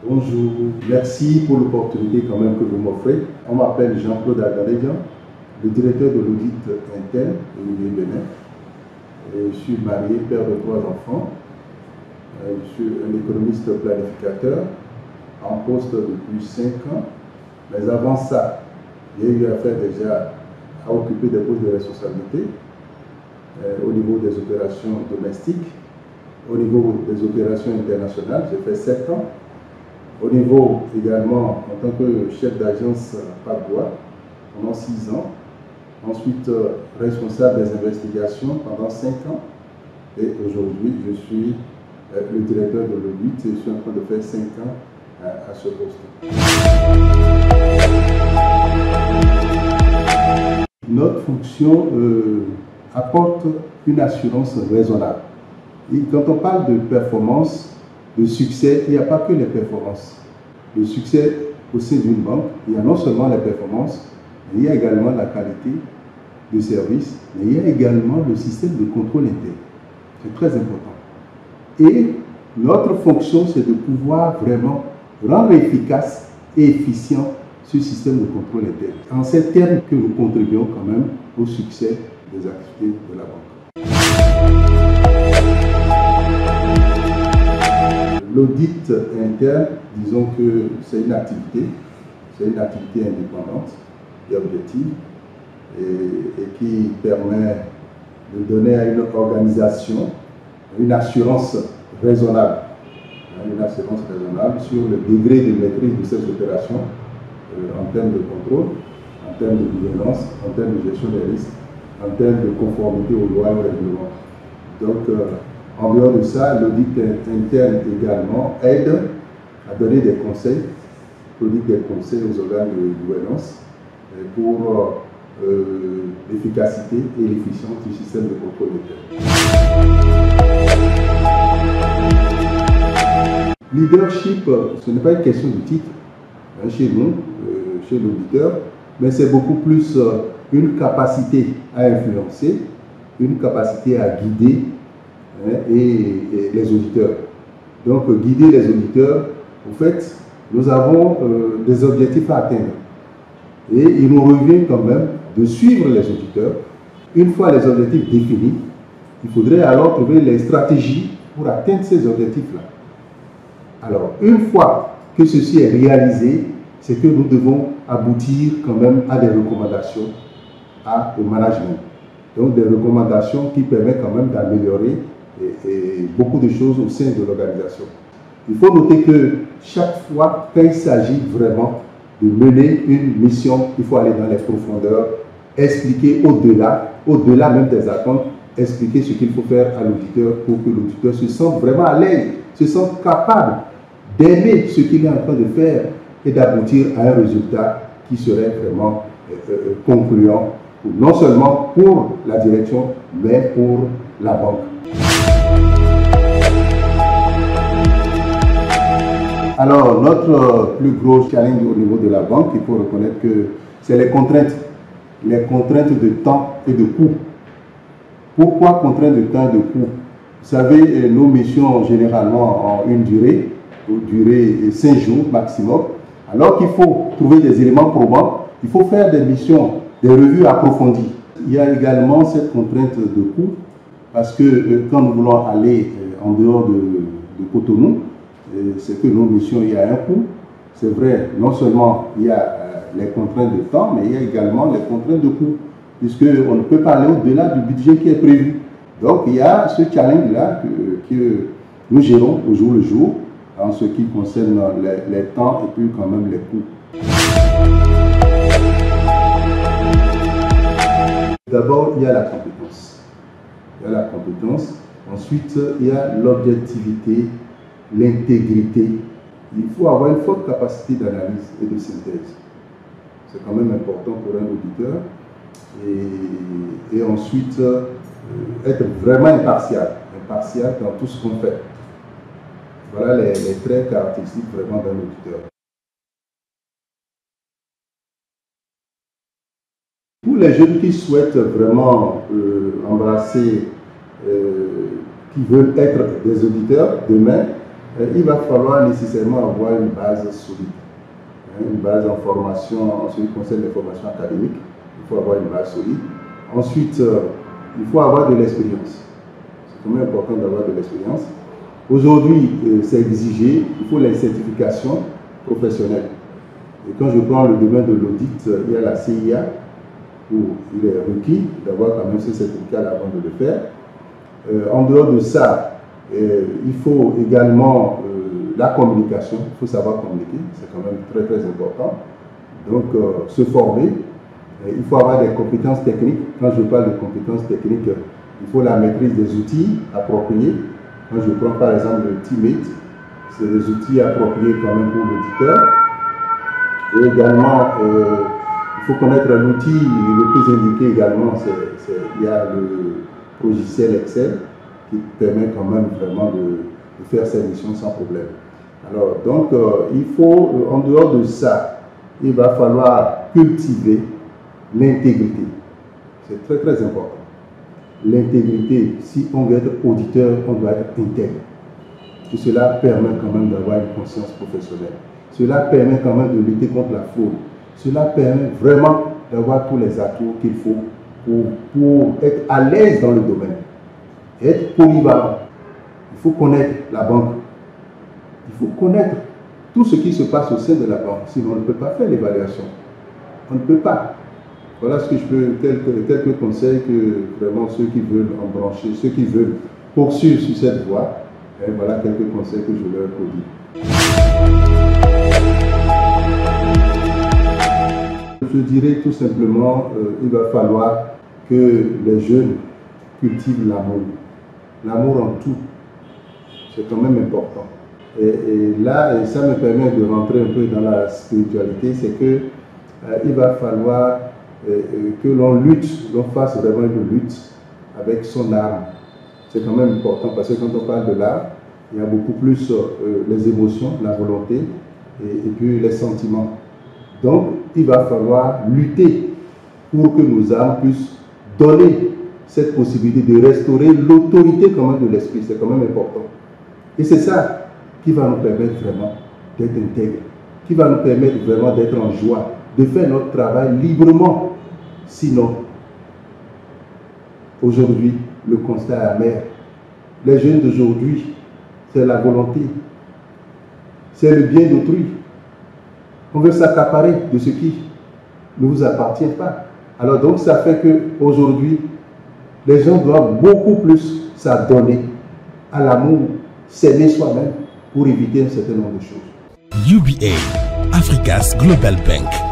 Bonjour, merci pour l'opportunité quand même que vous m'offrez. On m'appelle Jean-Claude Agalédian, le directeur de l'audit interne de l'UBN. Je suis marié, père de 3 enfants. Je suis un économiste planificateur en poste depuis 5 ans. Mais avant ça, j'ai eu affaire déjà à occuper des postes de responsabilité au niveau des opérations domestiques, au niveau des opérations internationales. J'ai fait 7 ans. Au niveau également, en tant que chef d'agence PACDOA pendant 6 ans. Ensuite, responsable des investigations pendant 5 ans. Et aujourd'hui, je suis le directeur de l'audit et je suis en train de faire 5 ans à ce poste. Notre fonction apporte une assurance raisonnable. Et quand on parle de performance, de succès, il n'y a pas que les performances. Le succès au sein d'une banque, il y a non seulement les performances, mais il y a également la qualité de service, mais il y a également le système de contrôle interne. C'est très important. Et notre fonction, c'est de pouvoir vraiment rendre efficace et efficient ce système de contrôle interne. En ces termes que nous contribuons quand même au succès des activités de la banque. L'audit interne, disons que c'est une activité indépendante et objective et qui permet de donner à une organisation une assurance raisonnable. Une assurance raisonnable sur le degré de maîtrise de ces opérations en termes de contrôle, en termes de gouvernance, en termes de gestion des risques, en termes de conformité aux lois et aux règlements. Donc, en dehors de ça, l'audit interne également aide à donner des conseils, aux organes de gouvernance pour l'efficacité et l'efficience du système de contrôle interne. Leadership, ce n'est pas une question de titre chez nous, chez l'auditeur, mais c'est beaucoup plus une capacité à influencer, une capacité à guider et les auditeurs. Donc, guider les auditeurs, en fait, nous avons des objectifs à atteindre. Et il nous revient quand même de suivre les auditeurs. Une fois les objectifs définis, il faudrait alors trouver les stratégies pour atteindre ces objectifs-là. Alors, une fois que ceci est réalisé, c'est que nous devons aboutir quand même à des recommandations au management. Donc, des recommandations qui permettent quand même d'améliorer beaucoup de choses au sein de l'organisation. Il faut noter que chaque fois qu'il s'agit vraiment de mener une mission, il faut aller dans les profondeurs, expliquer au-delà même des attentes, expliquer ce qu'il faut faire à l'auditeur pour que l'auditeur se sente vraiment à l'aise, se sente capable d'aimer ce qu'il est en train de faire et d'aboutir à un résultat qui serait vraiment concluant, non seulement pour la direction, mais pour la banque. Alors, notre plus gros challenge au niveau de la banque, il faut reconnaître que c'est les contraintes de temps et de coût. Pourquoi contraintes de temps et de coût? Vous savez, nos missions généralement en une durée 5 jours maximum, alors qu'il faut trouver des éléments probants, il faut faire des missions, des revues approfondies. Il y a également cette contrainte de coût, parce que quand nous voulons aller en dehors de Cotonou, c'est que nos missions, il y a un coût. C'est vrai, non seulement il y a les contraintes de temps, mais il y a également les contraintes de coût, puisqu'on ne peut pas aller au-delà du budget qui est prévu. Donc il y a ce challenge-là que nous gérons au jour le jour, en ce qui concerne les temps et puis quand même les coûts. D'abord, il y a la compétence. Ensuite, il y a l'objectivité, l'intégrité. Il faut avoir une forte capacité d'analyse et de synthèse. C'est quand même important pour un auditeur. Et ensuite, être vraiment impartial dans tout ce qu'on fait. Voilà les traits caractéristiques vraiment d'un auditeur. Pour les jeunes qui souhaitent vraiment embrasser, qui veulent être des auditeurs demain, il va falloir nécessairement avoir une base solide. Une base en formation, en ce qui concerne les formations académiques, il faut avoir une base solide. Ensuite, il faut avoir de l'expérience. C'est quand même important d'avoir de l'expérience. Aujourd'hui, c'est exigé, il faut les certifications professionnelles. Et quand je prends le domaine de l'audit, il y a la CIA, où il est requis d'avoir quand même ce certificat avant de le faire. En dehors de ça, il faut également la communication, il faut savoir communiquer, c'est quand même très très important. Donc, se former, il faut avoir des compétences techniques. Quand je parle de compétences techniques, il faut la maîtrise des outils appropriés. Quand je prends par exemple le Teammate, c'est des outils appropriés quand même pour l'auditeur. Et également, il faut connaître l'outil le plus indiqué également, il y a le logiciel Excel qui permet quand même vraiment de faire ses missions sans problème. Alors, donc, il faut, en dehors de ça, il va falloir cultiver l'intégrité. C'est très, très important. L'intégrité, si on veut être auditeur, on doit être intègre. Et cela permet quand même d'avoir une conscience professionnelle. Cela permet quand même de lutter contre la fraude. Cela permet vraiment d'avoir tous les atouts qu'il faut pour être à l'aise dans le domaine. Être polyvalent. Il faut connaître la banque. Il faut connaître tout ce qui se passe au sein de la banque. Sinon, on ne peut pas faire l'évaluation. On ne peut pas. Voilà ce que je peux, quelques conseils que vraiment ceux qui veulent en brancher, ceux qui veulent poursuivre sur cette voie, et voilà quelques conseils que je leur produis. Je dirais tout simplement, il va falloir que les jeunes cultivent l'amour. L'amour en tout, c'est quand même important. Et là, et ça me permet de rentrer un peu dans la spiritualité, c'est que il va falloir que l'on lutte, l'on fasse vraiment une lutte avec son âme. C'est quand même important parce que quand on parle de l'âme, il y a beaucoup plus les émotions, la volonté et puis les sentiments. Donc, il va falloir lutter pour que nos âmes puissent donner cette possibilité de restaurer l'autorité quand même de l'esprit. C'est quand même important. Et c'est ça qui va nous permettre vraiment d'être intègres, qui va nous permettre vraiment d'être en joie, de faire notre travail librement. Sinon, aujourd'hui, le constat est amer. Les jeunes d'aujourd'hui, c'est la volonté, c'est le bien d'autrui. On veut s'accaparer de ce qui ne vous appartient pas. Alors donc, ça fait qu'aujourd'hui, les gens doivent beaucoup plus s'adonner à l'amour, s'aimer soi-même pour éviter un certain nombre de choses. UBA, Africa's Global Bank.